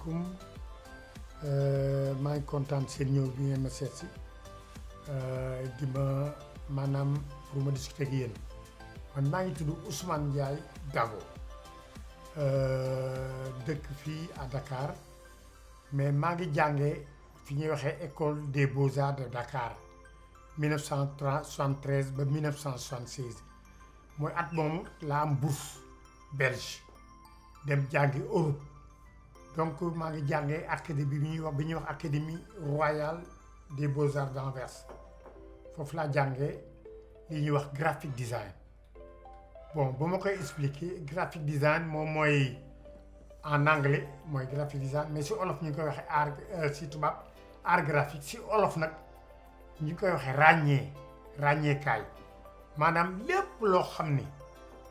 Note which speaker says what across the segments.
Speaker 1: asalaamaaleykum maa ngi kontaan seen ñëw bi ngeen ma seet si di ma maanaam pour ma discuter ak yéen man maa ngi tudd Ousmane Ndiaye Dago dëkk fii à Dakar mais maa ngi jàngee fi ñuy waxee école des beaux-arts de Dakar 1973 ba 1976 mooy at moomu laa am bourse belge dem jàngi Europe donc maa ngi jàngee académie bi ñuy wax académie royale des beaux-arts d'Anvers foofu laa jàngee li ñuy wax graphic design bon ba ma koy expliquer graphic design moom mooy en anglais mooy graphic design mais si olof ñu ngi koy waxee art si tubaab art graphique si olof nag ñu ngi koy waxee ràññeekaay maanaam lépp loo xam ni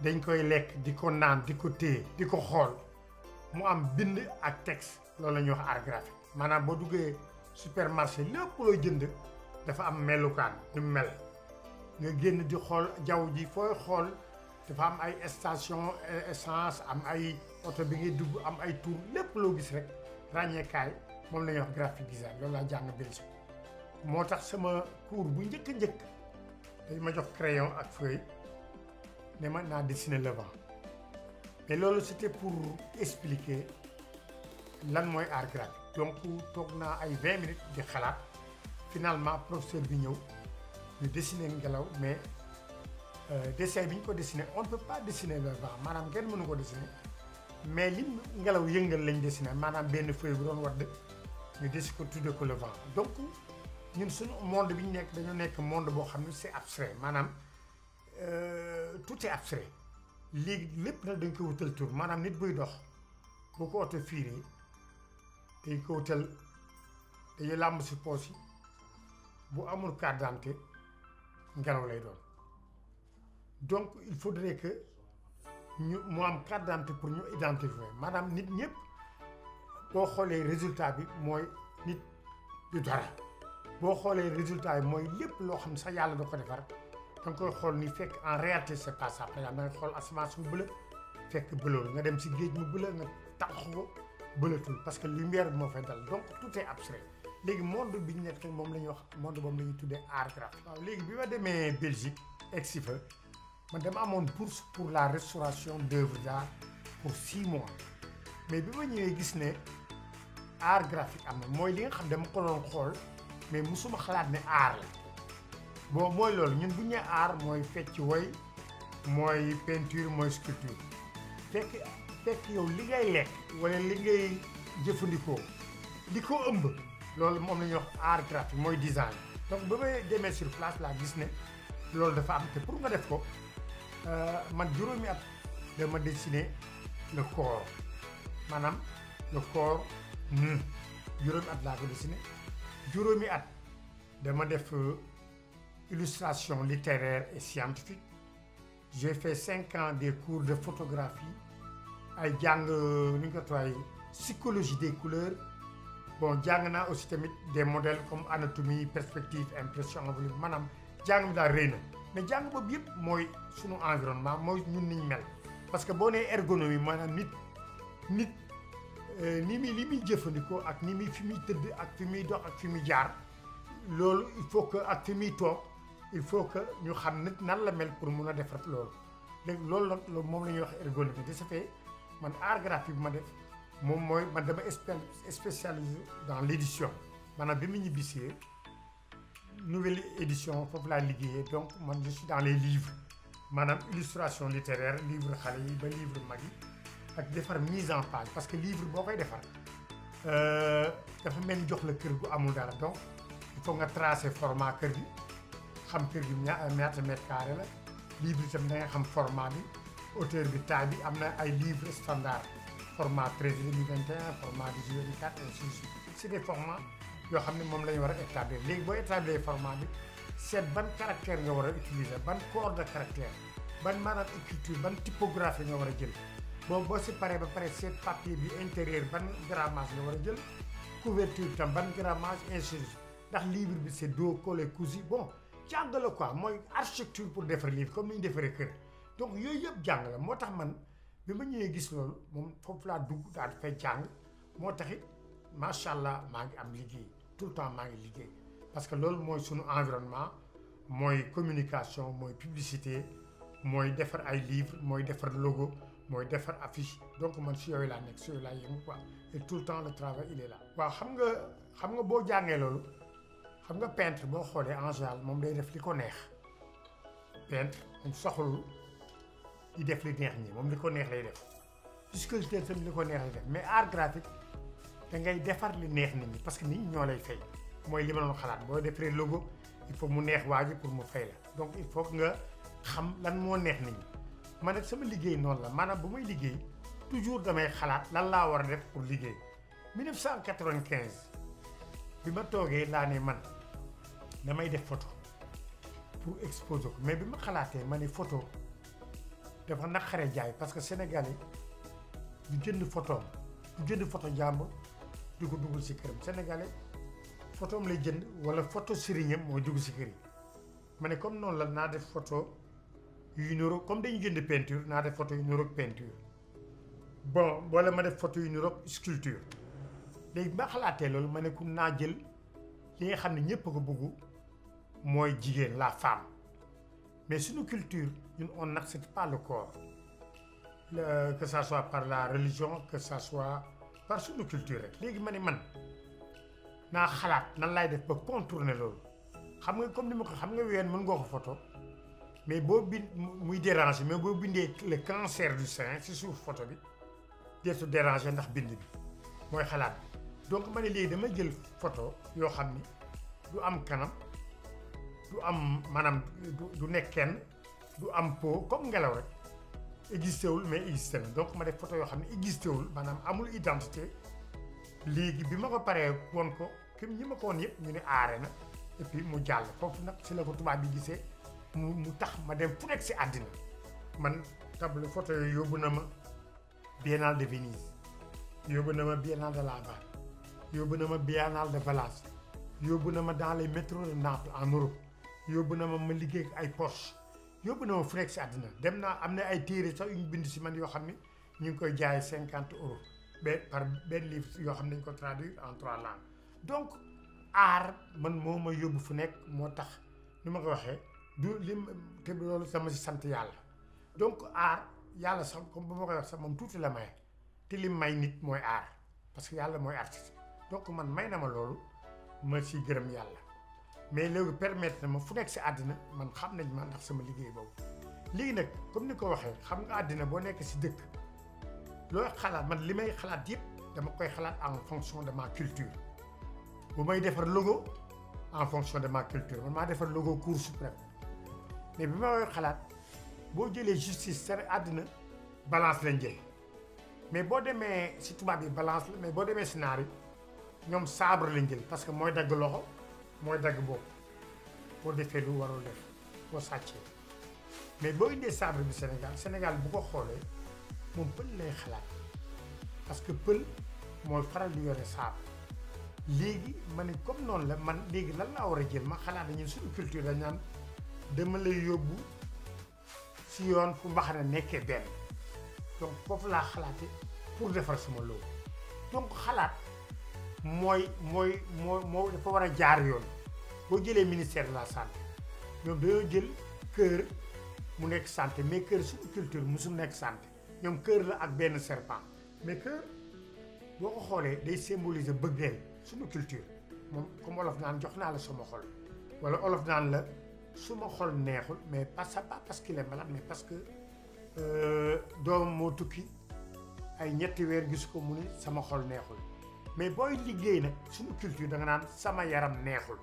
Speaker 1: dañ koy lekk di ko naan di ko téye di ko xool mu am bind ak texte loolu la ñuy wax art graphique maanaam boo duggee supermarché lépp looy jënd dafa am melukaan ñu mel nga génn di xool jaww ji fooy xool dafa am ay station essence am ay oto bi ngay dugg am ay tour lépp loo gis rek ràññeekaay moom la ñuy wax graphic design loolu laa jàng Belgique moo tax sama cours bu njëkk dañ ma jox crayon ak feuille ne ma naa dessiner le vent mais loolu c'était pour expliquer lan mooy art graphique donc toog naa ay 20 minutes di xalaat finalement professeur bi ñëw ñu dessiner ngelaw mais dessin bi ñu ko dessiner on ne peut pas dessiner le vent maanaam kenn mënu ko dessiner mais li ngelaw yëngal lañ dessiner maanaam benn feuille bu doon wadd ñu dessiner ko tudde ko le vent donc ñun suñu monde bi ñu nekk dañoo nekk monde boo xam ne c'est abstrait maanaam tout est abstrait léegi lépp nag dañ ko wutal tur maanaam nit buy dox boo ko oto fiiree dañ ko wutal dañuy làmb si poos yi bu amul carte d'identité ngelaw lay doon donc il faudrait que ñu mu am carte d'identité pour ñu identifier maanaam nit ñëpp boo xoolee résultat bi mooy nit du dara boo xoolee résultat bi mooy lépp loo xam ne sax yàlla da ko defar da nga koy xool ni fekk en réalité c'est pas ça par exemple da nga xool asamaan su bëla fekk bëlool nga dem si géej mu bëla nga tax ko bëlatul parce que lumière bi moo fay dal donc tout est abstrait léegi monde bi ñu nekk moom la ñuy wax monde boobu la ñuy tuddee art graphique. waaw léegi bi ma demee Belgique egsi fa man dama amoon bourse pour la restauration d'œuvres d'art pour 6 mois mais bi ma ñëwee gis ne art graphique am na mooy li nga xam dama ko doon xool mais musuma xalaat ne art la bon mooy loolu ñun bu ñu nee art mooy fecc woy mooy peinture mooy sculpture fekk yow li ngay lekk wala li ngay jëfandikoo li ko ëmb loolu moom la ñuy wax art graphique mooy design donc ba may demee sur place laa gis ne loolu dafa am te pour nga def ko man juróomi at dama dessiner le corps maanaam le corps juróomi at laa ko dessiner juróomi at dama def illustration littéraire et scientifique j'ai fait 5 ans des cours de photographie ay jàng ni nga ko tuwaay psychologie des couleurs bon jàng naa aussi tamit des modèles comme anatomie perspective impression enveloppe maanaam jàng mi daal rëy na mais jàng boobu yëpp mooy sunu environnement mooy ñun niñ mel parce que boo nee ergonomie maanaam nit ni muy li muy jëfandikoo ak ni muy fi muy tëdd ak fi muy dox ak fi muy jaar loolu il faut que ak fi muy toog il faut que ñu xam nit nan la mel pour mun a defar loolu léegi loolu nag moom la ñuy wax ergonomie de ce fait man art graphique bi ma def moom mooy man dama spécialisé dans l'édition maanaam bi mu ñibbisee nouvelle édition foofu laa liggéeyee donc man je suis dans les livres maanaam illustration littéraire livre xale yi ba livre mag yi ak defar mise en page parce que livre boo koy defar dafa mel ni jox la kër gu amul dara donc il faut nga tracer format kër gi xam kër gi ñaata mètre carré la livre itam da nga xam format bi hauteur bi taille bi am na ay livres standard format 13/2021 format 18/24 ainsi de suite c'est des formats yoo xam ne moom la ñu war a établir léegi boo établir format bi seet ban caractère nga war a utiliser ban corps de caractère ban maanaam écriture ban typographie nga war a jël boo si paree ba pare seet papier bi intérieur ban grammage nga war a jël couverture tam ban grammage ainsi de suite ndax livre bi c'est dos collé cousu bon jàng la quoi mooy architecture pour defar livre comme ni ñu defaree kër donc yooyu yëpp jàng la moo tax man bi ma ñëwee gis loolu moom foofu laa dugg daal di fay jàng moo taxit macha allah maa ngi am liggéey tout le temps maa ngi liggéey parce que loolu mooy sunu environnement mooy communication mooy publicité mooy defar ay livres mooy defar logo mooy defar affiche donc man si yooyu laa nekk si yooyu laa yëngu quoi et tout le temps le travail il est là. waaw xam nga boo jàngee loolu xam nga peintre boo xoolee en général moom day def li ko neex peintre moom soxlul di def li neex ñi moom li ko neex lay def sculpteur tamit li ko neex lay def mais art graphique da ngay defar li neex nit ñi parce que nit ñi ñoo lay fay mooy li ma doon xalaat boo defee logo il faut mu neex waa ji pour mu fay la donc il faut nga xam lan moo neex nit ñi man nag sama liggéey noonu la maanaam bu may liggéey toujours damay xalaat lan laa war a def pour liggéey 1995 bi ma toogee laa ne man damay def photo pour exposer ko mais bi ma xalaatee ma ne photo dafa naqare jaay parce que sénégalais du jënd photoom du jënd photo jàmbur di ko dugal si këram sénégalais photoom lay jënd wala photo sëriñam mooy dugg si kër yi ma ne comme noonu la naa def photo yu niroog comme dañu jënd peinture naa def photo yu niroog peinture bon wala ma def photo yu niroog sculpture léegi ma xalaatee loolu ma ne ku naa jël li nga xam ne ñëpp ko bëggu mooy jigéen la femme mais suñu culture ñun on n'accepte pas le corps que ça soit par la religion que ça soit par suñu culture rek léegi ma ne man naa xalaat nan laay def ba contourner loolu xam nga comme ni ma ko xam nga ween mën nga ko photo mais boo bind muy déranger mais boo bindee le cancer du sein si suuf photo bi deetu déranger ndax bind bi mooy xalaat donc ma ne léegi dama jël photo yoo xam ni du am kanam du am maanaam du nekk kenn du am peau comme ngelaw rek existé wul mais existé na donc ma def photo yoo xam ne existé wul maanaam amul identité léegi bi ma ko paree woon ko kim ñi ma ko woon yëpp ñu ne aare na et puis mu jàll foofu nag si la ko tubaab bi gisee mu tax ma dem fu nekk si àddina man tableau photo yooyu yóbbu na ma Biennale de Venise yóbbu na ma Biennale de La Havane yóbbu na ma Biennale de Valence yóbbu na ma dans les métros de Naples en Europe yóbbu na ma liggéey ak ay Porsche yóbbu na ma fu nekk si àddina dem naa am na ay téere sax yu ñu bind si man yoo xam ne ñu ngi koy jaayee 50 euros par benn livre yoo xam ne dañu ko traduire en 3 langues donc art man moo ma yóbbu fu nekk moo tax ni ma ko waxee du lim te loolu sama si sant yàlla donc art yàlla sax comme ba ma koy wax sax moom tuuti la may te lim may nit mooy art parce que yàlla mooy artiste donc man may na ma loolu ma si gërëm yàlla mais léegi permettre na ma fu nekk si àddina man xam nañ ma ndax sama liggéey boobu léegi nag comme ni ko waxee xam nga àddina boo nekk si dëkk looy xalaat man li may xalaat yëpp dama koy xalaat en fonction de ma culture bu may defar logo en fonction de ma culture man maa defar logo Cour suprême mais bi ma koy xalaat boo jëlee justice seen àddina balance lañ jël mais boo demee si tubaab yi balance la mais boo demee si naar yi ñoom sabre lañ jël parce que mooy dagg loxo mooy dagg bopp boo defee lu warul def boo sàccee mais boo indee sabre bi Sénégal bu ko xoolee moom pël lay xalaat parce que pël mooy faral di yore sabre léegi ma ne comme noonu la man léegi lan laa war a jël ma xalaat ñun suñu culture dañ naan dama lay yóbbu si yoon fu mbaxana nekkee benn donc foofu laa xalaate pour defar sama loolu donc xalaat mooy dafa war a jaar yoon boo jëlee ministère de la santé ñoom dañoo jël cœur mu nekk santé mais cœur suñu culture musul nekk santé ñoom cœur la ak benn serpent mais cœur boo ko xoolee day symboliser bëggeel suñu culture moom comme olof naan jox naa la sama xol wala olof naan la suma xol neexul mais pas parce qu'il est malade mais parce que doomam moo tukki ay ñetti weer gis ko mu ni sama xol neexul mais booy liggéey nag suñu culture da nga naan sama yaram neexul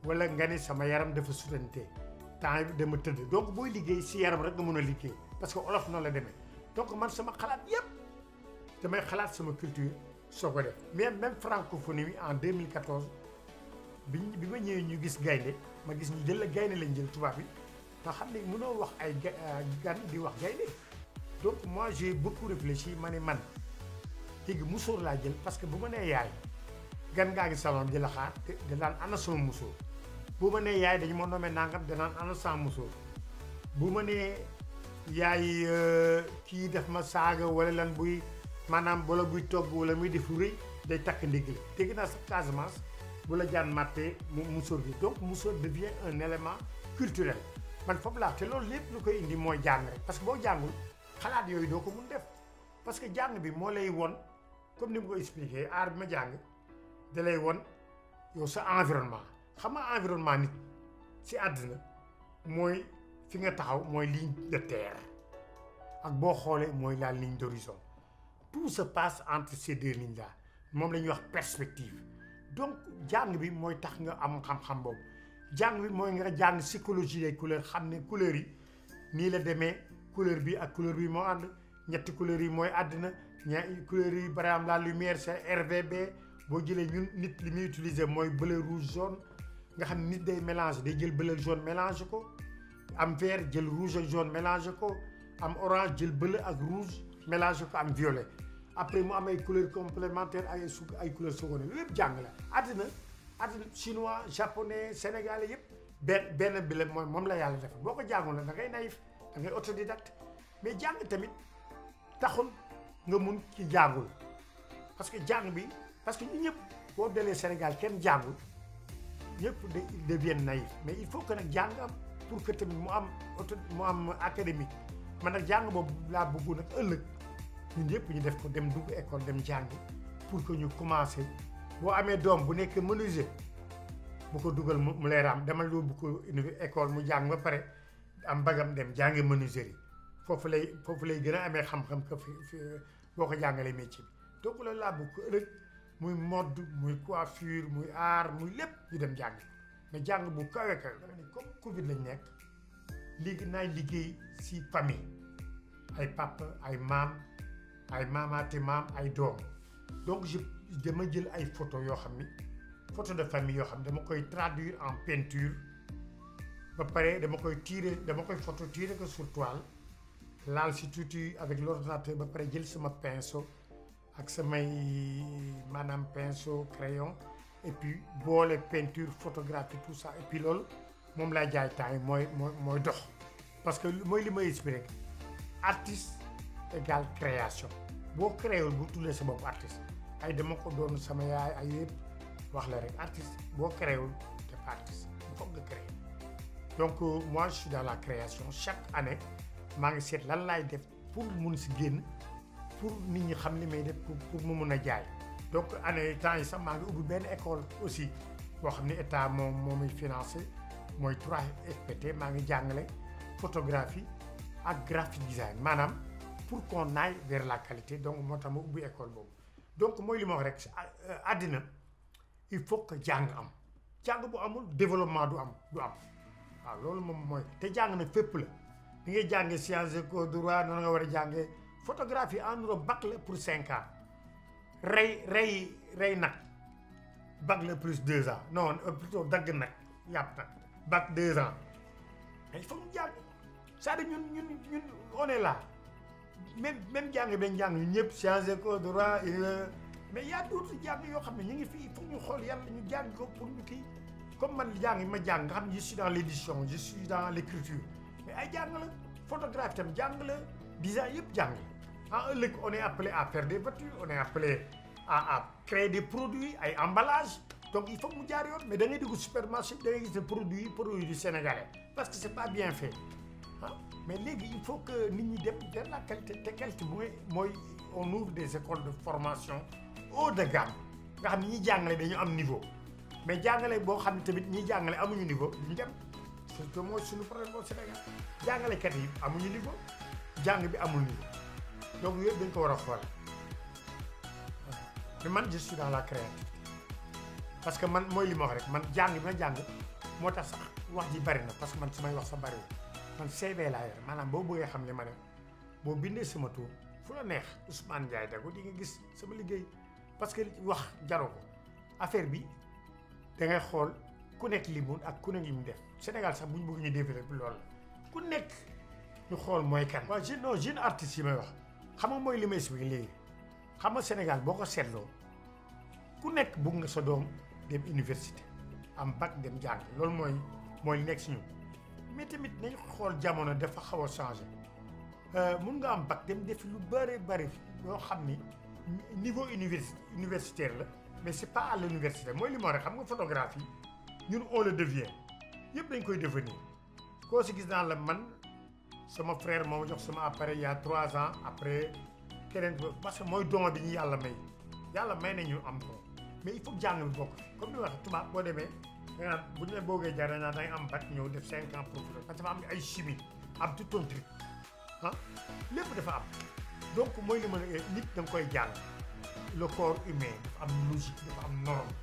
Speaker 1: wala nga ni sama yaram dafa sutante temps bi dama tëdd donc booy liggéey si yaram rek nga mën a liggéey parce que olof noonu la demee donc man sama xalaat yépp damay xalaat sama culture soo ko def mais même francophonie bi en 2014 bi ma ñëwee ñu gis gaynde ma gis ñu jël la gaynde lañ jël tubaab bi nga xam ne mënoo wax ay gan di wax gaynde donc moi j'ai beaucoup réfléchi ma ne man léegi musóor laa jël parce que bu ma nee yaay gan ngaa ngi salon di la xaar te danaan ana sama musóor bu ma nee yaay dañu ma nommé nangam danaan ana sama musóor bu ma nee yaay kii def ma saaga wala lan buy maanaam wala buy togg wala muy def lu rëy day takk ndigg la dégg naa sax Casamance bu la jaan màttee mu musóor bi donc musóor devient un élément culturel man foofu laa te loolu lépp lu koy indi mooy jàng rek parce que boo jàngul xalaat yooyu doo ko mun def parce que jàng bi moo lay won comme ni ma ko expliqué aar bi ma jàng da lay won yow sa environnement xam nga environnement nit si àddina mooy fi nga taxaw mooy ligne de terre ak boo xoolee mooy la ligne d'horizon tout se passe entre ces deux lignes là moom la ñuy wax perspective donc jàng bi mooy tax nga am xam-xam boobu jàng bi mooy nga jàng psychologie des couleurs xam ne couleurs yi nii la demee couleur bi ak couleur bi moo ànd ñetti couleurs yi mooy àddina couleurs yi par exemple la lumière c'est RVB boo jëlee ñun nit li muy utiliser mooy bleu rouge jaune nga xam ne nit day mélange day jël bleu jaune mélange ko am vert jël rouge ak jaune mélange ko am orange jël bleu ak rouge mélange ko am violet après mu am ay couleurs complémentaires ay couleurs secondaires lépp jàng la àddina chinois japonais sénégalais yëpp benn bi la moom la yàlla def boo ko jàngul la da ngay naïf da ngay autodidacte mais jàng tamit taxul nga mun ci jàngul parce que jàng bi parce que ñu ñëpp boo delee Sénégal kenn jàngul ñëpp deviennent naïf mais il faut que nag jàng am pour que tamit mu am académique man nag jàng boobu laa bëggoon nag ëllëg ñun yëpp ñu def ko dem dugg école dem jàng pour que ñu commencé boo amee doom bu nekk menuisier bu ko dugal mu lay raam demal yóbbu ko école mu jàng ba pare am bagam dem jàngi menuiserie foofu lay gën a amee xam-xam que boo ko jàngalee métier bi donc loolu laa bëgg ko ëllëg muy mode muy coiffure muy art muy lépp ñu dem jàng mais jàng bu kawe kawe dama ne comme Covid lañ nekk léegi naay liggéey si famille ay papa ay maam ay maamaate maam ay doom donc dama jël ay photo yoo xam ni photo de famille yoo xam ne dama koy traduire en peinture ba pare dama koy photo tirer ko sur toile laal si tuuti avec l'ordinateur ba pare jël sama pinceau ak samay maanaam pinceau crayon et puis boole peinture photographie tout ça et puis loolu moom laa jaay temps yi mooy dox parce que mooy li may expliqué artiste égale création boo créewul bu tuddee sa bopp artiste ay dama ko doon sama yaay ay yëpp wax la rek artiste boo créewul te pas artiste il faut nga créer donc moi je suis dans la création chaque année maa ngi seet lan laay def pour mun si génn pour nit ñi xam li may def pour mu mun a jaay donc année temps yi sax maa ngi ubbi benn école aussi boo xam ne état moo muy financé mooy 3FPT maa ngi jàngale photographie ak graphic design maanaam pour qu'on aille vers la qualité donc moo tax ma ubbi école boobu donc mooy li ma wax rek àddina il faut que jàng am jàng bu amul développement du am waaw loolu moom mooy te jàng na fépp la li ngay jàngee sciences éco droit noonu nga war a jàngee photographie en Europe bac la pour 5 ans rey nag bac la plus 2 ans non plutôt dagg nag yàpp nag bac 2 ans mais il faut ñu jàng c'est-à-dire ñun on est là même jàng bi dañ jàng ñun ñëpp sciences éco droit mais y a d'autres jàng yoo xam ne ñu ngi fii il faut ñu xool yàlla ñu jàng ko pour ñu kii comme man jàng yi ma jàng nga xam ne je suis dans l'édition je suis dans l'écriture mais ay jàng la photographie tam jàng la design yëpp jàng la en ëllëg on est appelé à faire des voitures on est appelé à créer des produits ay emballages donc il faut mu jaar yoon mais da ngay dugg supermarché da ngay gis ne produit du sénégalais parce que c'est pas bien fait mais léegi il faut que nit ñi dem vers la qualité te qualité mooy on ouvre des écoles de formation haut de gamme nga xam ne ñi jàngale dañu am niveau mais jàngale boo xam ne tamit ñi jàngale amuñu niveau ñu dem surtout mooy suñu problème au Sénégal jàngalekat yi amuñu niveau jàng bi amul niveau donc yooyu dañ ko war a xool mais man je suis dans la créativité parce que man mooy li ma wax rek man jàng bi ma jàng moo tax sax wax ji bari na parce que man su may wax sa bariwul man CV laa yor maanaam boo bëggee xam li ma def boo bindee sama tur fu la neex Ousmane Ndiaye Dago di nga gis sama liggéey parce que wax jaroo ko affaire bi da ngay xool ku nekk li mun ak ku nekk li mu def Sénégal sax bu ñu bëgg ñu développer loolu la ku nekk ñu xool mooy kan. waaw jeune artiste yi may wax xam nga mooy li may expliqué léegi xam nga Sénégal boo ko seetloo ku nekk bëgg nga sa doom dem université am bac dem jàng loolu mooy li nekk si ñun mais tamit nañ xool jamono dafa xaw a changé mun nga am bac dem def lu bëri yoo xam ni niveau universitaire la mais c'est pas à l'université mooy li ma rek xam nga photographie ñun on le devient yëpp dañ koy devenir koo si gis naa la man sama frère moo ma jox sama appareil il y a 3 ans après keneen parce que mooy don bi ñu yàlla may nañu am don mais il faut jàng bi bokk comme ni ma waxee tubaab boo demee da nga bu ñu la boogee jar da ngay am bac ñëw def 5 ans professeur parce que dafa am ay chimie am tout un truc ah lépp dafa am donc mooy li ma ne nit da nga koy jàng le corps humain dafa am logique dafa am norme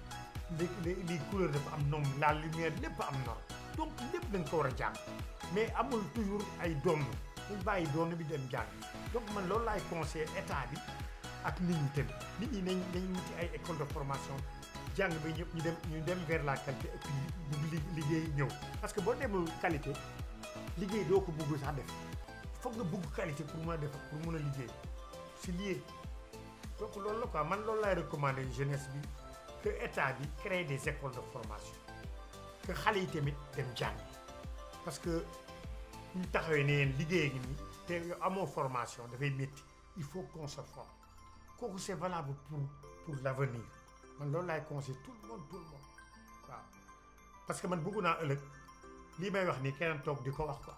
Speaker 1: les couleurs dafa am norme la lumière lépp am norme donc lépp da nga ko war a jàng mais amul toujours ay doon dañ bàyyi doon bi dem jàng donc man loolu laay conseillé état bi ak nit ñi tamit nit ñi nañ wuti ay école de formation jàng bi ñëpp ñu dem vers la qualité et puis bugg liggéey ñëw parce que boo demul qualité liggéey doo ko bugg sax def foog nga bugg qualité pour mën a def pour mën a liggéey si lié donc loolu la quoi man loolu laay recommander jeunesse bi que état bi crée des écoles de formation que xale yi tamit dem jàng parce que ñu taxawee ne yéen liggéey ngi nii te yow amoo formation dafay métti il faut qu'on se forme kooku c'est valable pour l'avenir man loolu laay conseiller tout le monde waaw parce que man bëgg naa ëllëg lii may wax nii keneen toog di ko wax quoi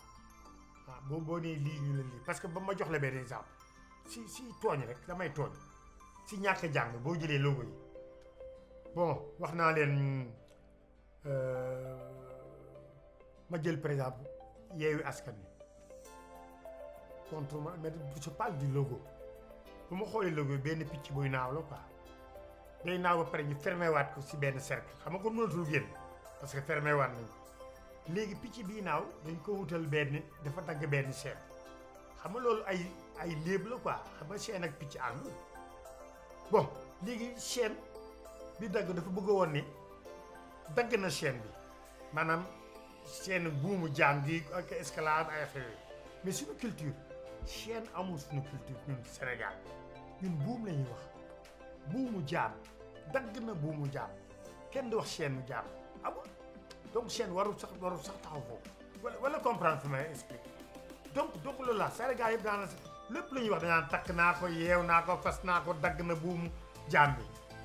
Speaker 1: waaw boo nee lii ñu la lii parce que ba ma jox la benn exemple si tooñ rek damay tooñ si ñàkk jàng boo jëlee logo yi bon wax naa leen ma jël par exemple Yewwi Askan Wi contre ma mais je parle du logo bu ma xoolee logo yi benn picc buy naaw la quoi day naaw ba pare ñu fermé waat ko si benn cercle xam nga ko mënatul génn parce que fermé waat nañ ko léegi picc bii naaw dañ ko wutal benn dafa dagg benn chaîne xam nga loolu ay léeb la quoi xam nga chaîne ak picc ànd bon léegi chaîne bi dagg dafa bëgg a woon ni dagg na chaîne bi maanaam chaîne buumu jaam gi ak escalade ay affaire mais suñu culture chaîne amul suñu culture ñun Sénégal ñun buum la ñuy wax buumu jaam dagg na buumu jaam kenn du wax chaîne mu jaam amul donc chaîne warul sax taxaw foofu wala comprendre fi may expliquer donc loolu la Sénégal yëpp daana lépp lu ñuy wax dañaan takk naa ko yeew naa ko fas naa ko dagg na buumu jaam bi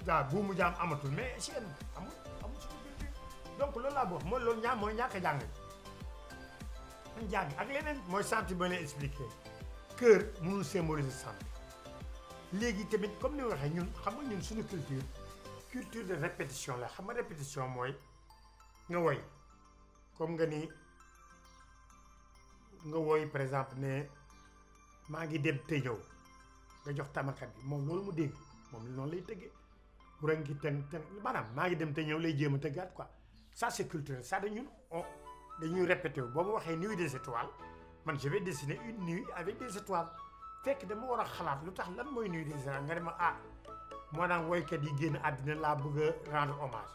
Speaker 1: waaw buumu jaam amatul mais chaîne amul suñu culture donc loolu laa wax mooy loolu mooy ñàkk a jàng man jàng ak leneen mooy santé ba lay expliquer cœur mënul symboliser santé léegi tamit comme ni waxee ñun xam nga ñun suñu culture de répétition la xam nga répétition mooy nga woy comme nga ni nga woy par exemple ne maa ngi dem te ñëw nga jox tamakat bi moom loolu mu dégg moom noonu lay tëggee bu rek ngi ten maanaam maa ngi dem te ñëw lay jéem a tëggaat quoi ça c'est culturel ça dañuy répété wu boo ma waxee nuit des étoiles man je vais dessiner une nuit avec des étoiles fekk dama war a xalaat lu tax lan mooy nuit des étoiles nga dem maanaam woykat yi génn àddina laa bëgg a rendre hommage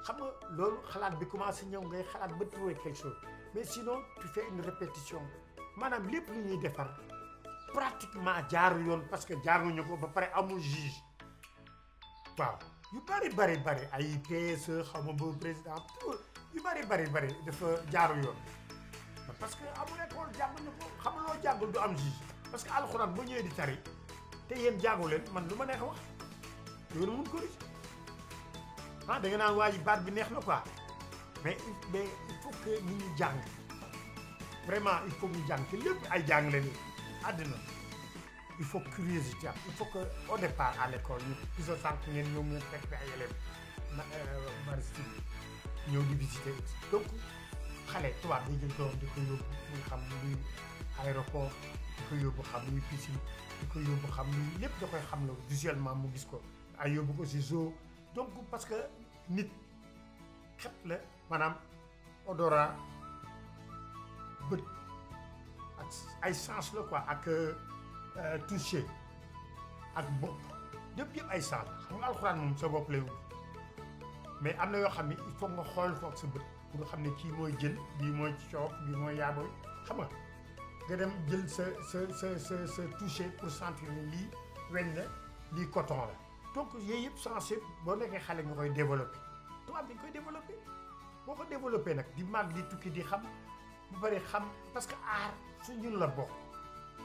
Speaker 1: xam nga loolu xalaat bi commencé ñëw ngay xalaat ba trouver quelque chose mais sinon tu fais une répétition maanaam lépp lu ñuy defar pratiquement jaaru yoon parce que jaaruñu ko ba pare amul juge waaw yu bari ay PSE xam nga boobu président yu bari dafa jaaru yoon parce que amul école jànguñu ko xam nga loo jàngul du am juge parce que alxuraan boo ñëwee di tari te yéen jàngu leen man lu ma neex wax yoonu mun ko da nga naan waa ji baat bi neex na quoi mais il faut que ñu jàng vraiment il faut ñu jàng te lépp ay jàng leen àddina il faut curiosité am il faut que au départ à l'école ñu gisoo sànq ngeen ñëw ngeen fekk fi ay élèves maritime ñëw di visiter donc xale tubaab day jël doom di ko yóbbu muy xam luy aéroport di ko yóbbu xam luy piscine di ko yóbbu xam luy lépp da koy xam la visuellement mu gis ko ay yóbbu ko si zoo donc parce que nit xet la maanaam odorat bët ak ay sens la quoi ak toucher ak bopp yëpp ay sens xam nga alxuraan moom sa bopp lay wut mais am na yoo xam ne il faut nga xool foog sa bët pour nga xam ne kii mooy jën bii mooy coof bii mooy yaabooy xam nga dem jël sa toucher pour sentir ne lii weñ la lii coton la donc yooyu yëpp sens yëpp boo nekkee xale nga koy développé tubaab dañ koy développé boo ko développé nag di màgg di tukki di xam bu bari xam parce que aar su ñun la bokk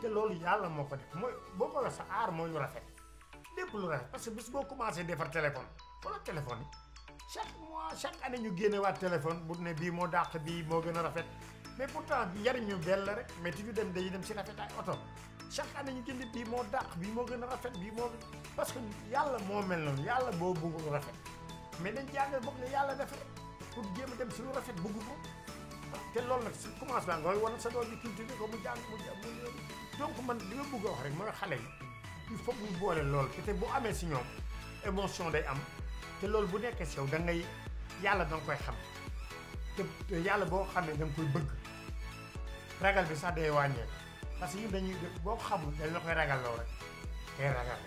Speaker 1: te loolu yàlla moo ko def mooy boo ko wax sa aar mooy lu rafet lépp lu rafet parce que bis boo commencé defar téléphone wala téléphone yi chaque mois chaque année ñu génne waat téléphone bu ne bii moo dàq bii moo gën a rafet mais pourtant njariñu benn la rek mais tu dem dañuy dem si rafet ay oto chaque année ñu jënd bii moo dàq bii moo gën a rafet bii moo parce que yàlla moo mel noonu yàlla boo bëgg lu rafet mais dañ jàngal boog ne yàlla def rek pour jéem a dem si lu rafet bëgg ko te loolu nag si commencement nga war sa doom bi cultivé ko mu jàng mu donc man li ma bëgg a wax rek mooy xale yi il faut ñu boole lool te bu amee si ñoom émotion day am te loolu bu nekkee si yow da ngay yàlla da nga koy xam te yàlla boo xamee da nga koy bëgg ragal bi sax day wàññeeku parce que ñun dañuy boo ko xamul dañ la koy ragal loo rek day ragal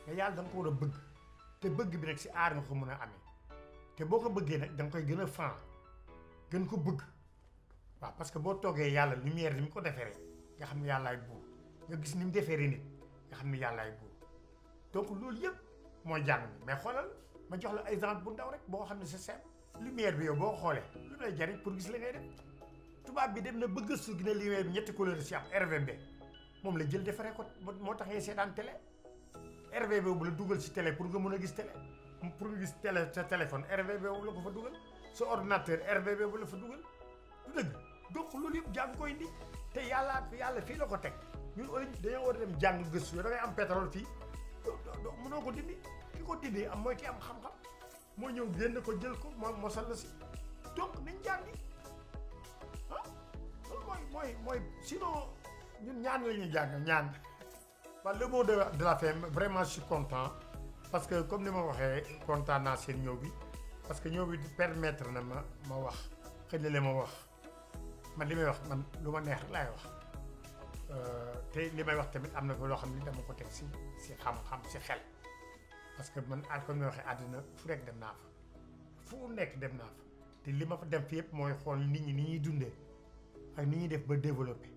Speaker 1: mais yàlla da nga ko war a bëgg te bëgg bi nag si aar nga ko mën a amee te boo ko bëggee nag da nga koy gën a fan gën ko bëgg waaw parce que boo toogee yàlla lumière ni mu ko deferee nga xam ne yàllaay buur nga gis ni mu deferee nit nga xam ne yàllaay buur donc loolu yëpp mooy jàng mi mais xoolal ma jox la exemple bu ndaw rek boo xam ne c'est simple lumière bi yow boo xoolee lu lay jariñ pour gis la ngay def tubaab bi dem na bëgg su gi ne lumière bi ñetti couleur si am RVB moom la jël defaree ko moo tax ngay seetaan télé RVB boobu la dugal si télé pour nga mën a gis télé pour nga gis télé sa téléphone RVB boobu la ko fa dugal sa ordinateur RVB boobu la fa dugal du dëgg donc loolu yëpp jàng koy indi te yàlla fii la ko teg ñun dañoo war a dem jàng gëstu yow da ngay am pétrole fii doo mënoo ko dindi ki ko dindi am mooy ki am xam-xam moo ñëw génn ko jël ko moo mosal la si donc nañ jàngi ah loolu mooy sinon ñun ñaan la ñuy jàng ñaan. waaw le mot de la fin vraiment je suis content parce que comme ni ma waxee kontaan naa seen ñëw bi parce que ñëw bi permettre na ma wax xëy na li ma wax man li may wax man lu ma neex laay wax te li may wax tamit am na ko loo xam ni dama ko teg si xam-xam si xel parce que man comme ni ma waxee àddina fu nekk dem naa fa fu nekk dem naa fa te li ma fa dem fi yëpp mooy xool nit ñi ni ñuy dundee ak ni ñuy def ba développé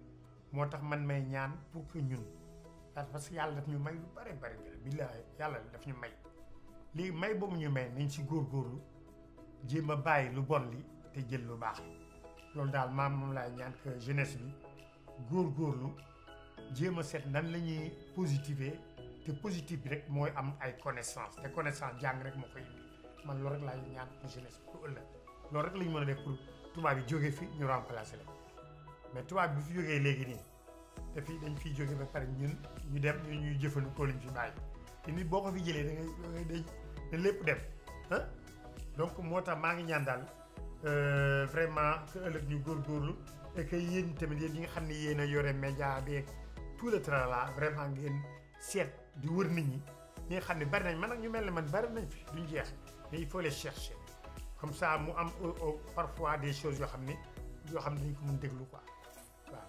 Speaker 1: moo tax man may ñaan pour que ñun parce que yàlla daf ñu may lu bari billahi yàlla daf ñu may lii may boobu ñu may nañ si góorgóorlu jéem a bàyyi lu bon li te jël lu baax loolu daal moom laay ñaan que jeunesse bi góorgóorlu jéem a seet nan la ñuy positiver te positif bi rek mooy am ay connaissance te connaissance jàng rek moo koy indi man loolu rek laay ñaan pour jeunesse bi pour ëllëg loolu rek lañ mën a def pour tubaab yi jógee fi ñu remplacer la mais tubaab bi fi jógee léegi nii te fii dañ fiy jóge ba pare ñun ñu dem ñuy jëfandikoo liñ fi bàyyi te nit boo ko fi jëlee da ngay da lépp dem ah donc moo tax maa ngi ñaan daal vraiment que ëllëg ñu góorgóorlu et que yéen tamit yéen ñi nga xam ne yéen a yore média beeg tout le tralala vraiment ngeen seet di wër nit ñi nga xam ne bari nañ man nag ñu mel ne man bari nañ fi duñ jeex mais il faut les chercher comme ça mu am parfois des choses yoo xam ne dañ ko mën déglu quoi waaw.